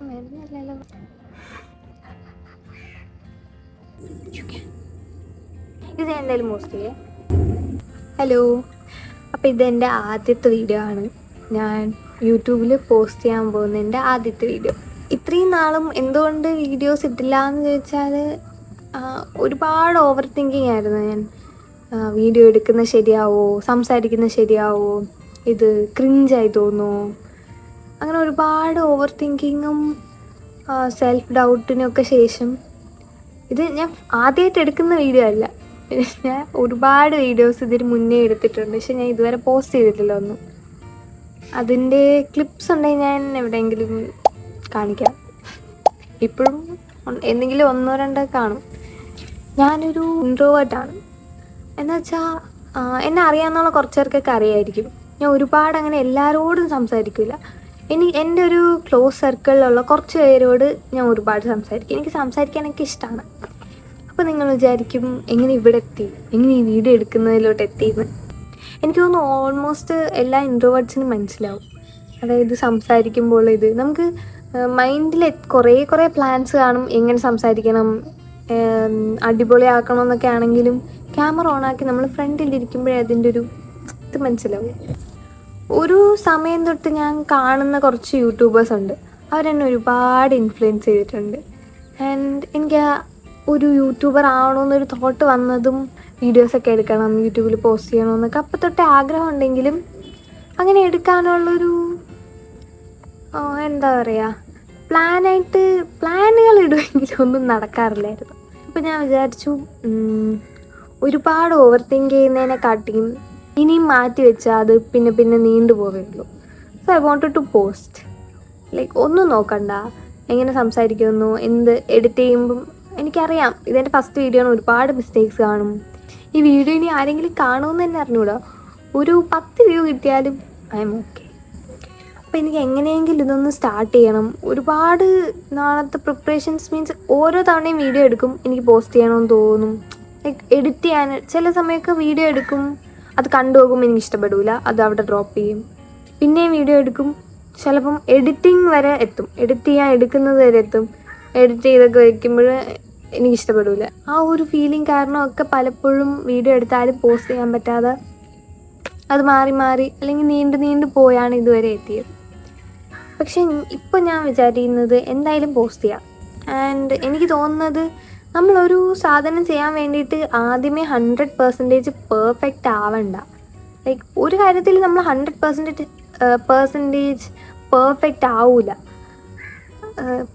വരുന്നില്ലല്ലോ. ഇത് എന്തായാലും പോസ്റ്റ് ചെയ്യേ. ഹലോ, അപ്പോൾ ഇതെൻ്റെ ആദ്യത്തെ വീഡിയോ ആണ്. ഞാൻ യൂട്യൂബിൽ പോസ്റ്റ് ചെയ്യാൻ പോകുന്ന എൻ്റെ ആദ്യത്തെ വീഡിയോ. ഇത്രയും നാളും എന്തുകൊണ്ട് വീഡിയോസ് ഇട്ടില്ല എന്ന് ചോദിച്ചാൽ ഒരുപാട് ഓവർ തിങ്കിങ് ആയിരുന്നു ഞാൻ. വീഡിയോ എടുക്കുന്നത് ശരിയാവോ, സംസാരിക്കുന്നത് ശരിയാവോ, ഇത് ക്രിഞ്ചായി തോന്നുമോ, അങ്ങനെ ഒരുപാട് ഓവർ തിങ്കിങ്ങും സെൽഫ് ഡൗട്ടിനൊക്കെ ശേഷം ഇത് ഞാൻ ആദ്യമായിട്ട് എടുക്കുന്ന വീഡിയോ അല്ല. ഞാൻ ഒരുപാട് വീഡിയോസ് ഇതിന് മുന്നേ എടുത്തിട്ടുണ്ട്, പക്ഷെ ഞാൻ ഇതുവരെ പോസ്റ്റ് ചെയ്തിട്ടില്ല ഒന്നും. അതിൻ്റെ ക്ലിപ്സ് ഉണ്ടെങ്കിൽ ഞാൻ എവിടെയെങ്കിലും കാണിക്കാം. ഇപ്പോഴും എന്തെങ്കിലും ഒന്നോ രണ്ടോ കാണും. ഞാനൊരു ഇൻട്രോവേർട്ടാണ്. എന്നുവെച്ചാൽ എന്നെ അറിയാമെന്നുള്ള കുറച്ച് പേർക്കൊക്കെ അറിയായിരിക്കും. ഞാൻ ഒരുപാട് അങ്ങനെ എല്ലാവരോടും സംസാരിക്കില്ല. എൻ്റെ ഒരു ക്ലോസ് സർക്കിളിലുള്ള കുറച്ച് പേരോട് ഞാൻ ഒരുപാട് സംസാരിക്കും. എനിക്ക് സംസാരിക്കാനൊക്കെ ഇഷ്ടമാണ്. അപ്പോൾ നിങ്ങൾ വിചാരിക്കും എങ്ങനെ ഇവിടെ എത്തി, എങ്ങനെ ഈ വീഡിയോ എടുക്കുന്നതിലോട്ട് എത്തിയെന്ന്. എനിക്ക് തോന്നുന്നു ഓൾമോസ്റ്റ് എല്ലാ ഇൻട്രോവേർട്സിനും മനസ്സിലാവും. അതായത് സംസാരിക്കുമ്പോൾ ഇത് നമുക്ക് മൈൻഡിൽ കുറേ പ്ലാൻസ് കാണും, എങ്ങനെ സംസാരിക്കണം, അടിപൊളിയാക്കണം എന്നൊക്കെ ആണെങ്കിലും ക്യാമറ ഓണാക്കി നമ്മൾ ഫ്രണ്ടിലിരിക്കുമ്പോഴേ അതിൻ്റെ ഒരു ഇത് മനസ്സിലാവും. ഒരു സമയം തൊട്ട് ഞാൻ കാണുന്ന കുറച്ച് യൂട്യൂബേഴ്സ് ഉണ്ട്, അവരെന്നെ ഒരുപാട് ഇൻഫ്ലുവൻസ് ചെയ്തിട്ടുണ്ട്. ആൻഡ് എനിക്ക് ഒരു യൂട്യൂബർ ആവണമെന്നൊരു തോട്ട് വന്നതും വീഡിയോസൊക്കെ എടുക്കണം, യൂട്യൂബിൽ പോസ്റ്റ് ചെയ്യണമെന്നൊക്കെ അപ്പം തൊട്ടേ ആഗ്രഹം ഉണ്ടെങ്കിലും അങ്ങനെ എടുക്കാനുള്ളൊരു എന്താ പറയുക, പ്ലാനുകൾ ഇടുമെങ്കിലും ഒന്നും നടക്കാറില്ലായിരുന്നു. അപ്പോൾ ഞാൻ വിചാരിച്ചു ഒരുപാട് ഓവർ തിങ്ക് ചെയ്യുന്നതിനെക്കാട്ടിയും ഇനിയും മാറ്റി വെച്ചാൽ അത് പിന്നെ നീണ്ടു പോവുകയുള്ളൂ. So I wanted to post. Like ഒന്നും നോക്കണ്ട, എങ്ങനെ സംസാരിക്കുന്നു, എന്ത് എഡിറ്റ് ചെയ്യുമ്പം. എനിക്കറിയാം ഇതെൻ്റെ ഫസ്റ്റ് വീഡിയോ ആണ്, ഒരുപാട് മിസ്റ്റേക്സ് കാണും. ഈ വീഡിയോ ഇനി ആരെങ്കിലും കാണുമെന്ന് തന്നെ അറിഞ്ഞൂടാ. ഒരു 10 വ്യൂ കിട്ടിയാലും ഐ എം ഓക്കെ. അപ്പോൾ എനിക്ക് എങ്ങനെയെങ്കിലും ഇതൊന്ന് സ്റ്റാർട്ട് ചെയ്യണം. ഒരുപാട് നാളത്തെ പ്രിപ്പറേഷൻസ് മീൻസ് ഓരോ തവണയും വീഡിയോ എടുക്കും, എനിക്ക് പോസ്റ്റ് ചെയ്യണമെന്ന് തോന്നും. ലൈക്ക് എഡിറ്റ് ചെയ്യാൻ ചില സമയമൊക്കെ വീഡിയോ എടുക്കും, അത് കണ്ടു നോക്കുമ്പോൾ എനിക്ക് ഇഷ്ടപ്പെടില്ല, അത് അവിടെ ഡ്രോപ്പ് ചെയ്യും. പിന്നെയും വീഡിയോ എടുക്കും, ചിലപ്പം എഡിറ്റിംഗ് വരെ എത്തും, എഡിറ്റ് ചെയ്യാൻ എടുക്കുന്നത് വരെ എത്തും. എഡിറ്റ് ചെയ്തൊക്കെ വയ്ക്കുമ്പോൾ എനിക്കിഷ്ടപ്പെടില്ല. ആ ഒരു ഫീലിംഗ് കാരണമൊക്കെ പലപ്പോഴും വീഡിയോ എടുത്താലും പോസ്റ്റ് ചെയ്യാൻ പറ്റാതെ അത് മാറി അല്ലെങ്കിൽ നീണ്ടു പോയാണ് ഇതുവരെ എത്തിയത്. പക്ഷേ ഇപ്പോൾ ഞാൻ വിചാരിക്കുന്നത് എന്തായാലും പോസ്റ്റ് ചെയ്യാം. ആൻഡ് എനിക്ക് തോന്നുന്നത് നമ്മളൊരു സാധനം ചെയ്യാൻ വേണ്ടിയിട്ട് ആദ്യമേ 100% പെർഫെക്റ്റ് ആവണ്ട. ലൈക്ക് ഒരു കാര്യത്തിൽ നമ്മൾ 100% പെർഫെക്റ്റ് ആവില്ല.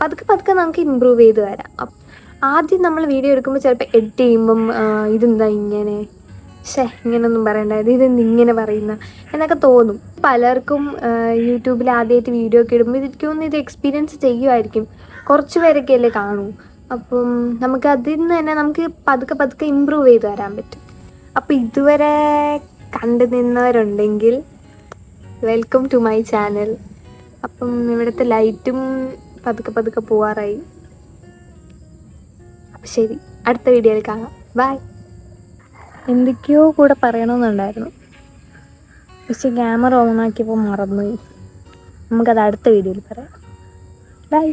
പതുക്കെ നമുക്ക് ഇമ്പ്രൂവ് ചെയ്ത് വരാം. ആദ്യം നമ്മൾ വീഡിയോ എടുക്കുമ്പോൾ ചിലപ്പോൾ എഡിറ്റ് ചെയ്യുമ്പം ഇതെന്താ ഇങ്ങനെ, ഇങ്ങനെയൊന്നും പറയണ്ടായത്, ഇതെന്ത് ഇങ്ങനെ പറയുന്ന എന്നൊക്കെ തോന്നും. പലർക്കും യൂട്യൂബിൽ ആദ്യമായിട്ട് വീഡിയോ ഒക്കെ ഇടുമ്പോൾ എനിക്ക് തോന്നുന്നു ഇത് എക്സ്പീരിയൻസ് ചെയ്യുമായിരിക്കും. കുറച്ച് പേരൊക്കെ അല്ലേ കാണൂ. അപ്പം നമുക്ക് അതിൽ നിന്ന് തന്നെ നമുക്ക് പതുക്കെ ഇമ്പ്രൂവ് ചെയ്ത് വരാൻ പറ്റും. അപ്പോൾ ഇതുവരെ കണ്ടു നിന്നവരുണ്ടെങ്കിൽ വെൽക്കം ടു മൈ ചാനൽ. അപ്പം ഇവിടുത്തെ ലൈറ്റും പതുക്കെ പോവാറായി. അപ്പം ശരി, അടുത്ത വീഡിയോയിൽ കാണാം. ബൈ. എന്തൊക്കെയോ കൂടെ പറയണമെന്നുണ്ടായിരുന്നു, പക്ഷെ ക്യാമറ ഓണാക്കിയപ്പോൾ മറന്നുപോയി. നമുക്കത് അടുത്ത വീഡിയോയിൽ പറയാം. ബൈ.